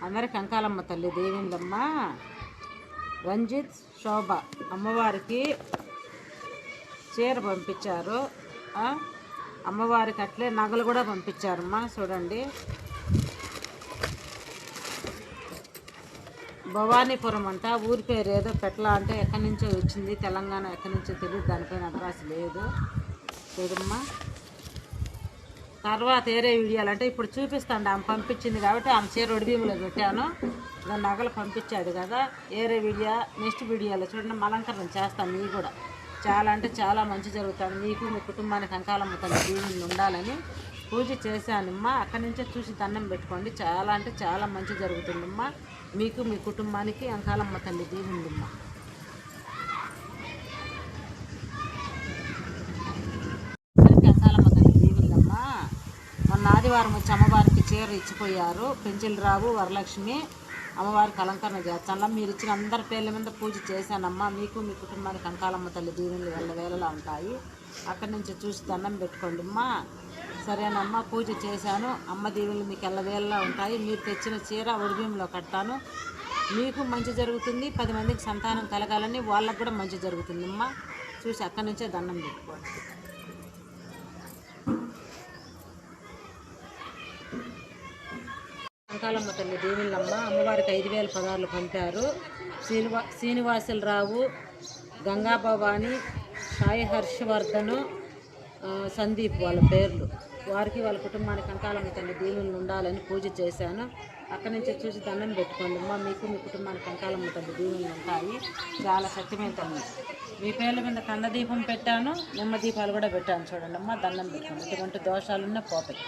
అందరికి అంకాలమ్మ తల్లి దేవిందమ్మ. రంజిత్ శోభ అమ్మవారికి చీర పంపించారు. అమ్మవారికి అట్లే నగలు కూడా పంపించారమ్మా. చూడండి, భవానీపురం అంట, ఊరి పేరు ఏదో పెట్ల అంటే ఎక్కడి నుంచో వచ్చింది, తెలంగాణ ఎక్కడి నుంచో తెలియదు, దానిపైన అడ్రస్ లేదు. చూడమ్మా, తర్వాత వేరే వీడియోలు అంటే ఇప్పుడు చూపిస్తాను. ఆమె పంపించింది కాబట్టి ఆమె చీర ఒడిబీములో పెట్టాను. దాని నగలు పంపించాడు కదా, వేరే వీడియో నెక్స్ట్ వీడియోలో చూడండి అలంకరణ చేస్తాను. మీకు కూడా చాలా అంటే చాలా మంచి జరుగుతుంది. మీకు మీ కుటుంబానికి అంకాలమ్మ తల్లి దీవెనలు ఉండాలని పూజ చేశానమ్మా. అక్కడి నుంచే చూసి దండం పెట్టుకోండి. చాలా అంటే చాలా మంచి జరుగుతుందమ్మా. మీకు మీ కుటుంబానికి అంకాలమ్మ తల్లి దీవెనలమ్మా. అంకాలమ్మ తల్లి దీవెనలమ్మా. మొన్న ఆదివారం వచ్చి అమ్మవారికి చీర ఇచ్చిపోయారు. పెంచిల్ రావు వరలక్ష్మి అమ్మవారికి అలంకరణ చేస్తాను. మీరు ఇచ్చిన అందరి పేర్ల మీద పూజ చేశానమ్మా. మీకు మీ కుటుంబానికి అంకాలమ్మ తల్లి దీవెనలు వెళ్ళవేళలా ఉంటాయి. అక్కడి నుంచి చూసి దండం పెట్టుకోండి అమ్మా. సరేనమ్మా, పూజ చేశాను. అమ్మ దీవెనలు మీకు ఎల్లవేళలా ఉంటాయి. మీరు తెచ్చిన చీర ఒడిబియ్యంలో కడతాను. మీకు మంచి జరుగుతుంది. 10 మందికి సంతానం కలగాలని వాళ్ళకు కూడా మంచి జరుగుతుంది అమ్మా. చూసి అక్కడి నుంచే దండం పెట్టుకోండి. అంకాలమ్మ తల్లి దేవిళ్ళమ్మ అమ్మవారికి 5000 పదార్లు పంపారు. శ్రీనివాసులరావు, గంగా భవాని, సాయి హర్షవర్ధను, సందీప్ వాళ్ళ పేర్లు. వారికి వాళ్ళ కుటుంబానికి అంకాలమ్మ తల్లి దీవెనలు ఉండాలని పూజ చేశాను. అక్కడి నుంచి చూసి దండం పెట్టుకోండి అమ్మ. మీకు మీ కుటుంబానికి అంకాలమ్మ తల్లి దీవెనలు ఉంటాయి. చాలా సత్యమైన తల్లి. మీ పేర్ల మీద కంద దీపం పెట్టాను, నిమ్మ దీపాలు కూడా పెట్టాను. చూడండి అమ్మ, దండం పెట్టుకోండి. ఎటువంటి దోషాలున్నా పోతాయి.